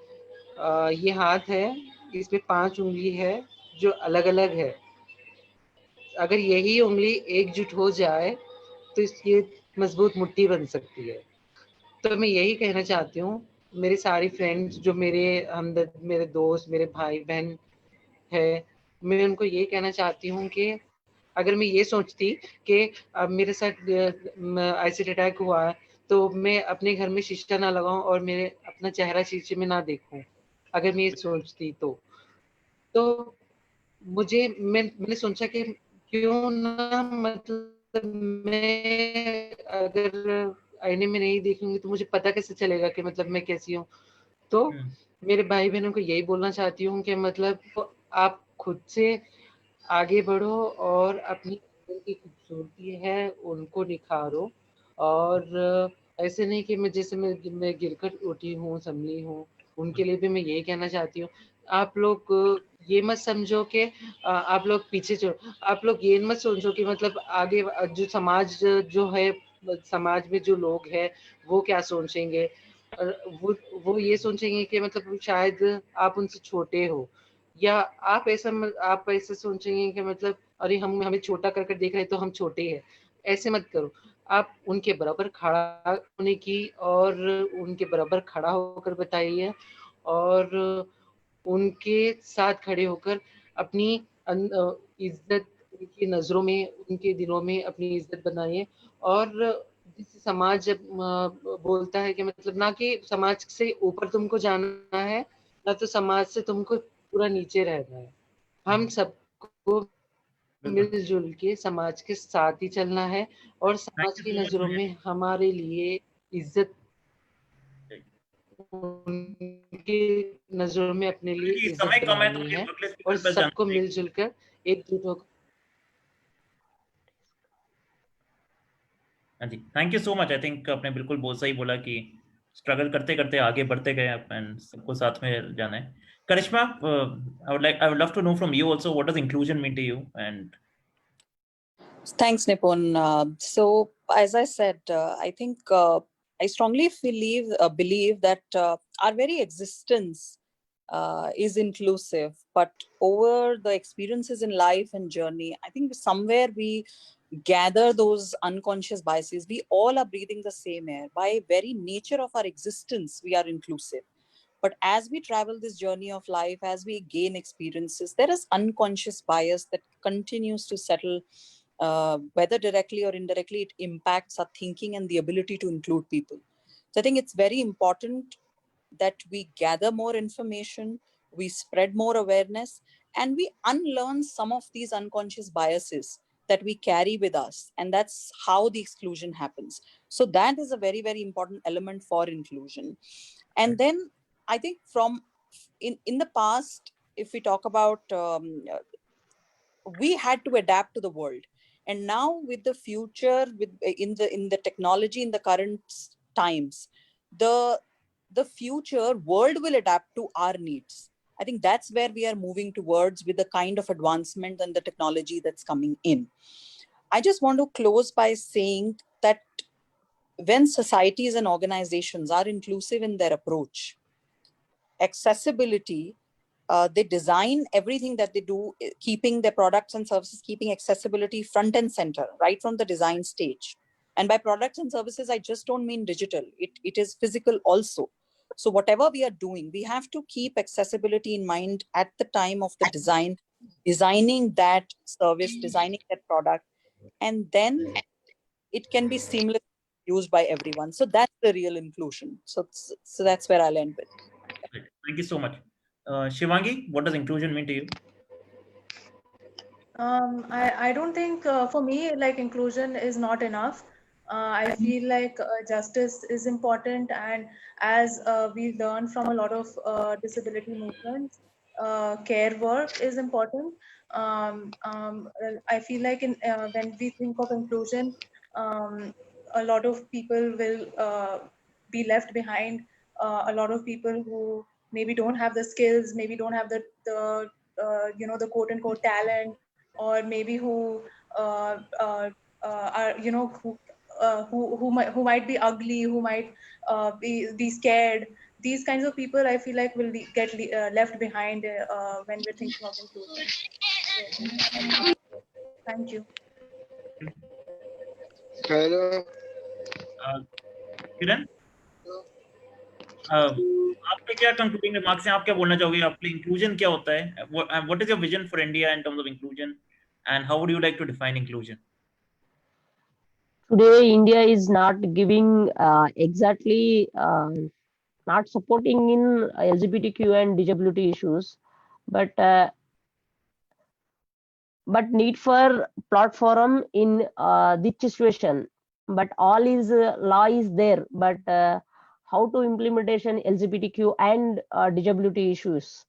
ये हाथ है, इसमें 5 उंगली है जो अलग अलग है. अगर यही उंगली एकजुट हो जाए तो ये मजबूत मुट्ठी बन सकती है. तो मैं यही कहना चाहती हूँ, मेरी सारी फ्रेंड्स जो मेरे हमदर्द, मेरे दोस्त, मेरे भाई बहन है, मैं उनको ये कहना चाहती हूँ कि अगर मैं ये सोचती कि अब मेरे साथ एसिड अटैक हुआ है, तो मैं अपने घर में शीशा ना लगाऊं और मेरे अपना चेहरा शीशे में ना देखूं, अगर मैं ये सोचती तो मैंने सोचा कि क्यों ना, मतलब मैं अगर आईने में नहीं देखूंगी तो मुझे पता कैसे चलेगा कि मतलब मैं कैसी हूँ। तो मेरे भाई बहनों को यही बोलना चाहती हूँ कि मतलब आप खुद से आगे बढ़ो और अपनी अंदर की खूबसूरती है उनको निखारो, और ऐसे नहीं कि मैं गिरकर उठी हूँ, संभली हूँ। उनके लिए भी मैं यही कहना चाहती हूँ, आप लोग ये मत समझो कि आप लोग पीछे चलो, आप लोग ये मत सोचो कि मतलब आगे जो समाज जो है, समाज में जो लोग हैं वो क्या सोचेंगे, वो ये सोचेंगे कि मतलब शायद आप उनसे छोटे हो, या आप ऐसा सोचेंगे कि मतलब अरे हम हमें छोटा कर देख रहे हैं तो हम छोटे हैं। ऐसे मत करो, आप उनके बराबर खड़ा होने की और उनके बराबर खड़ा होकर बताइए, और उनके साथ खड़े होकर अपनी इज्जत उनकी नजरों में, उनके दिलों में अपनी इज्जत बनाइए। और जिस समाज बोलता है कि मतलब ना कि समाज से ऊपर तुमको जाना है, ना तो समाज से तुमको पूरा नीचे रहना है। हम सबको मिलजुल के समाज के साथ ही चलना है, और थैंक समाज यू की सो मच नजरों सोनिया। में हमारे लिए इज्जत, उनके नजरों में अपने लिए क्योंकि समय इज्जत कम है तो बनानी मुझे है, वर्कप्लेस और पीपल पर जाना सबको पड़ेगा। मिलजुल कर एकजुट होकर। हाँ जी, thank you so much. I think आपने बिल्कुल बहुत सही बोला कि स्ट्रगल करते करते आगे बढ़ते गए एंड सबको साथ में जाना है। Karishma, I would love to know from you also, what does inclusion mean to you? And Thanks, Nipun. So, as I said, I think I strongly believe that our very existence is inclusive. But over the experiences in life and journey, I think somewhere we gather those unconscious biases. We all are breathing the same air. By very nature of our existence, we are inclusive. But as we travel this journey of life, as we gain experiences, there is unconscious bias that continues to settle, whether directly or indirectly, it impacts our thinking and the ability to include people. So I think it's very important that we gather more information, we spread more awareness, and we unlearn some of these unconscious biases that we carry with us. And that's how the exclusion happens. So that is a very, very important element for inclusion. And then I think from in the past, if we talk about we had to adapt to the world, and now with the future, with in the technology in the current times, the the future world will adapt to our needs. I think that's where we are moving towards with the kind of advancement and the technology that's coming in. I just want to close by saying that when societies and organizations are inclusive in their approach, accessibility, they design everything that they do, keeping their products and services, keeping accessibility front and center, right from the design stage. And by products and services, I just don't mean digital, it is physical also. So whatever we are doing, we have to keep accessibility in mind at the time of the design, designing that service, designing that product, and then it can be seamlessly used by everyone. So that's the real inclusion. So that's where I'll end with. thank you so much. Shivangi, what does inclusion mean to you? I don't think for me, like inclusion is not enough. I feel like justice is important, and as we learn from a lot of disability movements, care work is important. I feel like when we think of inclusion, a lot of people will be left behind. A lot of people who maybe don't have the skills, maybe don't have the quote unquote talent, or maybe who are who might be ugly, who might be scared. These kinds of people, I feel like, will get left behind when we're thinking of inclusion. So, thank you. Hello. Uh, Kiran? आपके क्या concluding remarks हैं? आप क्या बोलना चाहोगे? आपके inclusion क्या होता है? What is your vision for India in terms of inclusion, and how would you like to define inclusion? Today, India is not giving exactly not supporting in LGBTQ and disability issues, but need for platform in this situation. But all is law is there, but how to implementation LGBTQ and disability issues.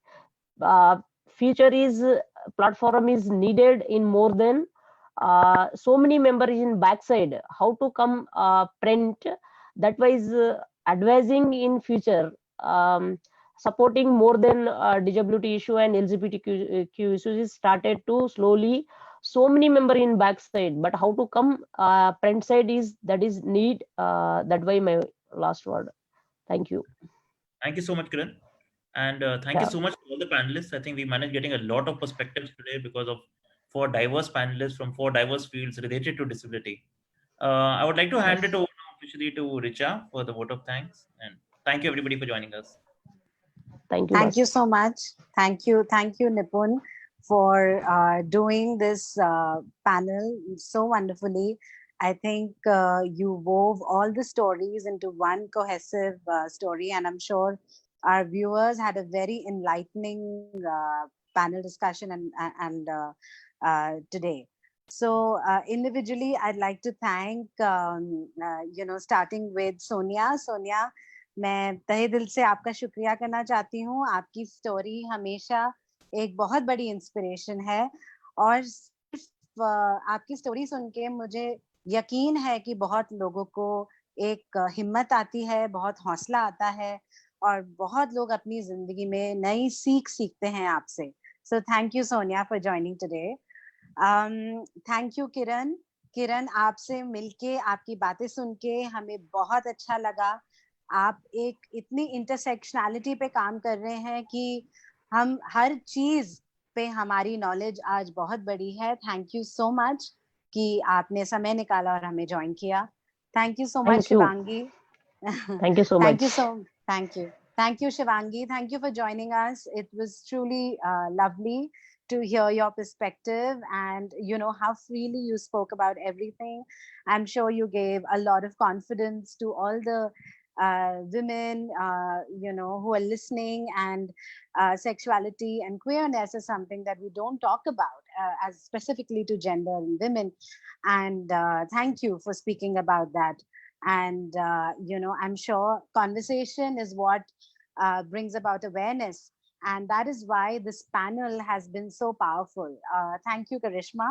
Future is platform is needed in more than so many members in backside. How to come print that was advising in future. Supporting more than disability issue and LGBTQ issues is started to slowly so many member in backside, but how to come front side is that is need that way my last word. Thank you. Thank you so much, Kiran. And thank you Yeah. so much to all the panelists. I think we managed getting a lot of perspectives today because of 4 diverse panelists from 4 diverse fields related to disability. I would like to hand it over now officially to Richa for the vote of thanks. And thank you everybody for joining us. Thank you Thank much. you so much. Thank you, Nipun, for doing this panel so wonderfully. I think you wove all the stories into one cohesive story, and I'm sure our viewers had a very enlightening panel discussion and today. So individually, I'd like to thank starting with Sonia. Sonia, मैं तहे दिल से आपका शुक्रिया करना चाहती हूँ. आपकी स्टोरी हमेशा एक बहुत बड़ी इंस्पिरेशन है और सिर्फ आपकी स्टोरी सुन के मुझे यकीन है कि बहुत लोगों को एक हिम्मत आती है, बहुत हौसला आता है और बहुत लोग अपनी जिंदगी में नई सीख सीखते हैं आपसे. So thank you Sonia for joining today. Thank you किरण, आपसे मिलके, आपकी बातें सुन के हमें बहुत अच्छा लगा. आप एक इतनी इंटरसेक्शनैलिटी पे काम कर रहे हैं कि हम हर चीज पे हमारी नॉलेज आज बहुत बड़ी है. थैंक यू सो मच कि आपने समय निकाला और हमें ज्वाइन किया. Thank you so much Shivangi. Thank you so much. Thank you Shivangi. Thank you for joining us. It was truly lovely to hear your perspective and how freely you spoke about everything. I'm sure you gave a lot of confidence to all the women who are listening, and sexuality and queerness is something that we don't talk about as specifically to gender and women, and thank you for speaking about that. And I'm sure conversation is what brings about awareness, and that is why this panel has been so powerful. Thank you Karishma.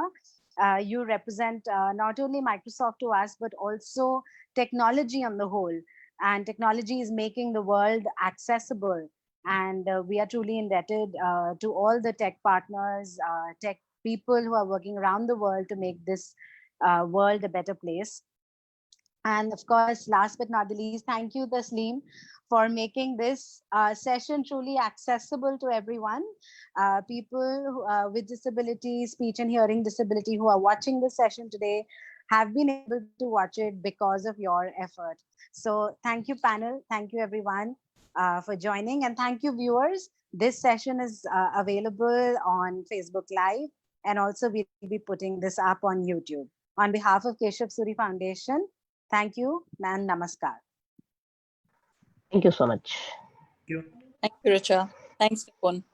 You represent not only Microsoft to us but also technology on the whole, and technology is making the world accessible, and we are truly indebted to all the tech partners, tech people who are working around the world to make this world a better place. And of course, last but not the least, thank you Tasleem for making this session truly accessible to everyone. People with disability, speech and hearing disability who are watching this session today have been able to watch it because of your effort. So thank you panel, thank you everyone for joining, and thank you viewers. This session is available on Facebook Live, and also we'll be putting this up on YouTube. On behalf of Keshav Suri Foundation, thank you and namaskar. Thank you so much. Thank you. Thank you, Richa. Thanks, Nipun.